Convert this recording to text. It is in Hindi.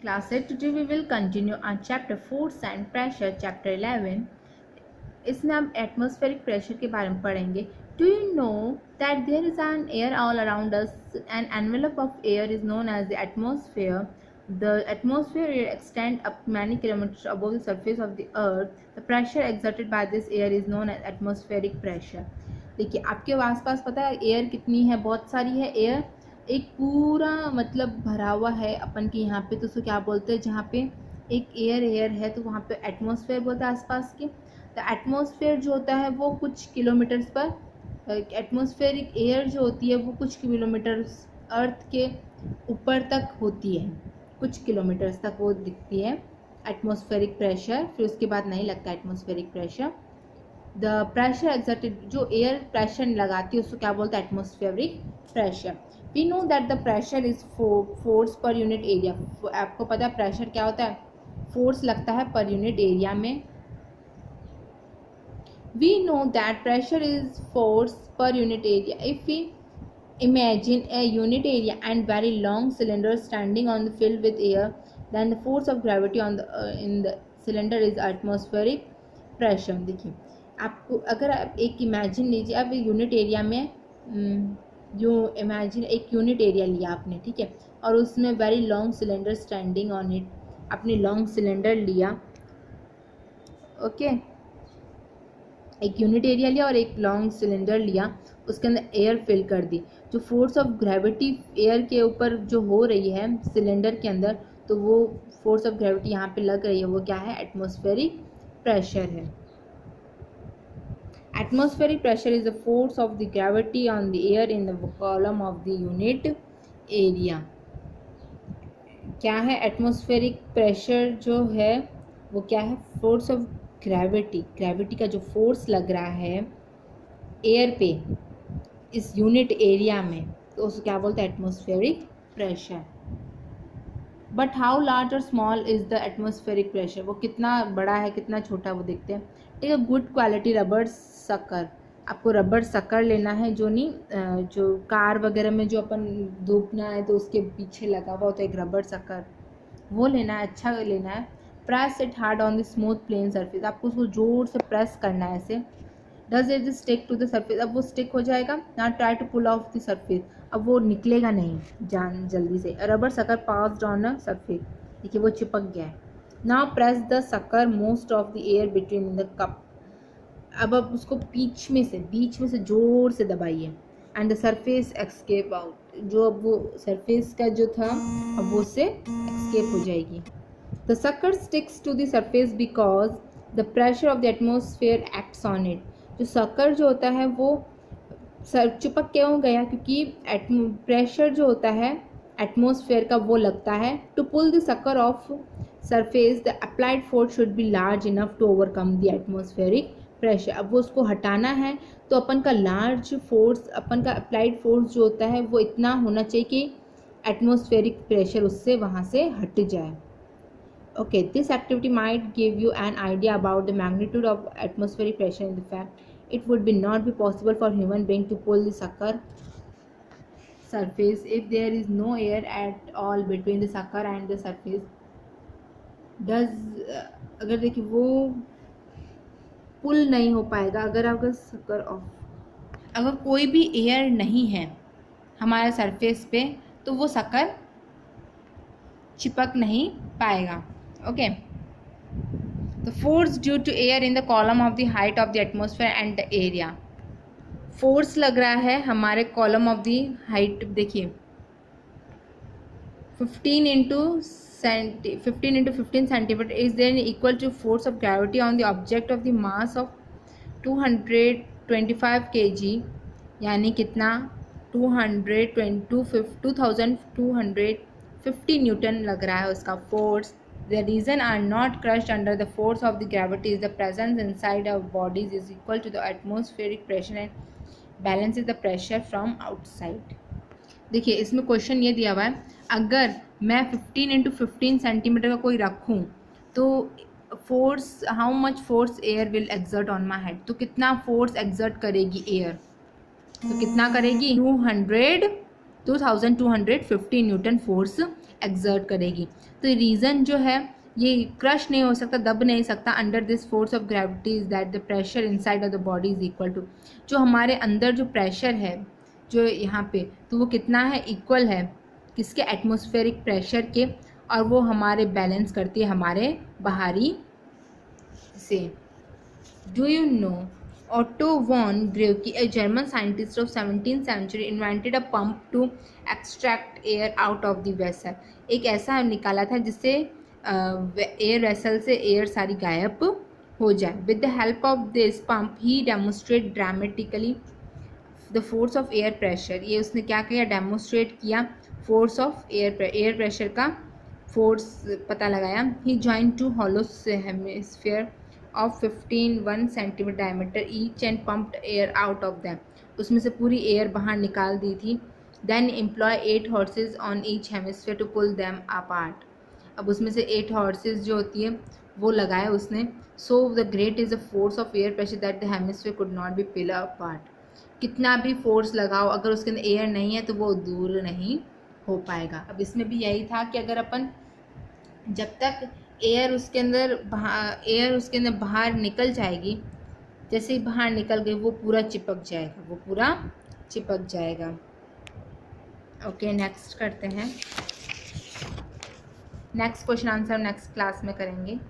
Class 8, today we will continue on chapter force and pressure, chapter 11. इसमें हम एटमॉस्फेरिक प्रेशर के बारे में पढ़ेंगे. Do you know that there is an air all around us? An envelope of air is known as the atmosphere. The atmosphere extends up many kilometers above the surface of the earth. The pressure exerted by this air is known as atmospheric pressure. देखिए आपके आसपास पता है एयर कितनी है, बहुत सारी है एयर. एक पूरा मतलब भरा हुआ है अपन के यहाँ पे, तो उसको क्या बोलते हैं, जहाँ पे एक एयर है तो वहाँ पे एटमॉस्फेयर बोलते हैं आसपास के. तो एटमॉस्फेयर जो होता है वो कुछ किलोमीटर्स पर, एटमॉस्फेरिक एयर जो होती है वो कुछ किलोमीटर्स अर्थ के ऊपर तक होती है, कुछ किलोमीटर्स तक वो दिखती है एटमॉस्फेरिक प्रेशर. फिर उसके बाद नहीं लगता atmospheric pressure. The pressure exerted, जो एयर प्रेशर लगाती है उसको क्या बोलते हैं, atmospheric pressure. We know that the pressure is force per unit area. आपको पता है प्रेशर क्या होता है, फोर्स लगता है पर यूनिट एरिया में. We know that pressure is force per unit area. If we imagine a unit area and very long cylinder standing on the filled with air, then the force of gravity on the in the cylinder is atmospheric pressure. देखिए आपको अगर आप एक इमेजिन लीजिए, आप यूनिट एरिया में जो इमेजिन एक यूनिट एरिया लिया आपने, ठीक है, और उसमें very long cylinder standing on it, आपने लॉन्ग सिलेंडर लिया, ओके, एक यूनिट एरिया लिया और एक लॉन्ग सिलेंडर लिया, उसके अंदर एयर फिल कर दी. जो फोर्स ऑफ ग्रेविटी एयर के ऊपर जो हो रही है सिलेंडर के अंदर, तो वो फोर्स ऑफ ग्रेविटी यहाँ पे लग रही है, वो क्या है, एटमॉस्फेरिक प्रेशर है. Atmospheric pressure is the force of the gravity on the air in the column of the unit area. क्या है एटमॉस्फेरिक प्रेशर जो है वो क्या है, फोर्स ऑफ ग्रेविटी, ग्रेविटी का जो फोर्स लग रहा है एयर पे इस यूनिट एरिया में, तो उसको क्या बोलते हैं, atmospheric pressure. But how large और small is the atmospheric pressure, वो कितना बड़ा है कितना छोटा है वो देखते हैं. ठीक है, गुड क्वालिटी रबर शक्कर, आपको रबर शक्कर लेना है, जो नहीं जो कार वगैरह में जो अपन धूपना है तो उसके पीछे लगा हुआ होता है एक रबर शक्कर, वो लेना है, अच्छा लेना है. Press it hard on the smooth plane surface, आपको उसको ज़ोर से प्रेस करना है ऐसे. Does it stick to the surface, अब वो स्टिक हो जाएगा. Not try to pull off the surface, अब वो निकलेगा नहीं जान जल्दी से. रबर शक्कर पास्ड ऑन अ सरफेस, देखिए वो चिपक गया है. नाउ प्रेस द शक्कर most of the air between the cup, अब आप उसको बीच में से जोर से दबाइए. And the surface escape out, जो अब वो सरफेस का जो था अब वो उससे एक्सकेप हो जाएगी. The shakkar sticks to the surface because the pressure of the atmosphere acts on it. जो शक्कर जो होता है वो चिपक क्यों गया, क्योंकि प्रेशर जो होता है एटमोसफेयर का वो लगता है. To pull the shakkar off surface the applied force should be large enough to overcome the atmospheric pressure. अब वो उसको हटाना है तो अपन का लार्ज फोर्स, अपन का अप्लाइड फोर्स जो होता है वो इतना होना चाहिए कि एटमॉस्फेरिक प्रेशर उससे वहाँ से हट जाए. Okay, this activity might give you an idea about the magnitude of atmospheric pressure. In the fact it would be not be possible for human being to pull the shakkar surface if there is no air at all between the sucker and the surface. अगर देखिए वो पुल नहीं हो पाएगा अगर शक्कर ऑफ, अगर कोई भी एयर नहीं है हमारे सरफेस पे तो वो शक्कर चिपक नहीं पाएगा. Okay, the force due to air in the column of the height of the atmosphere and the area. Force लग रहा है हमारे कॉलम ऑफ द हाइट, देखिए 15 into 15 centimeter is then equal to force of gravity on the object of the mass of 225 kg, यानी कितना 2250 न्यूटन लग रहा है उसका force. The reason are not crushed under the force of the gravity is the presence inside our bodies is equal to the atmospheric pressure and balances the pressure from outside. देखिए इसमें क्वेश्चन ये दिया हुआ है, अगर मैं 15 into 15 सेंटीमीटर का कोई रखूँ तो force, how much force air will exert on my head, तो कितना फोर्स एक्सर्ट करेगी एयर, तो कितना करेगी 2250 न्यूटन फोर्स एक्सर्ट करेगी। तो रीज़न जो है ये क्रश नहीं हो सकता, दब नहीं सकता under this force of gravity is that the pressure inside of the body is equal to, जो हमारे अंदर जो प्रेशर है जो यहाँ पे, तो वो कितना है, इक्वल है किसके, एटमॉस्फेरिक प्रेशर के, और वो हमारे बैलेंस करती है हमारे बाहरी से। Do you know Otto von Guericke, a German scientist of 17th century, invented a pump to extract air out of the vessel. एक ऐसा निकाला था जिससे एयर वेसल से एयर सारी गायब हो जाए। With the help of this pump he demonstrate dramatically the force of air pressure. ये उसने क्या किया, डेमोन्स्ट्रेट किया फोर्स ऑफ एयर प्रेशर का फोर्स पता लगाया। He join two hollow hemisphere of 1 centimetre diameter each and pumped air out of them, उसमें से पूरी एयर बाहर निकाल दी थी। Then employ 8 horses on each hemisphere to pull them apart, अब उसमें से 8 हॉर्सेज जो होती है वो लगाया उसने। So the great is the force of air pressure that the hemisphere could not be pull apart, कितना भी फोर्स लगाओ अगर उसके अंदर एयर नहीं है तो वो दूर नहीं हो पाएगा। अब इसमें भी यही था कि अगर अपन जब तक एयर उसके अंदर बाहर निकल जाएगी, जैसे ही बाहर निकल गई वो पूरा चिपक जाएगा, ओके नेक्स्ट करते हैं। Next question answer next class में करेंगे।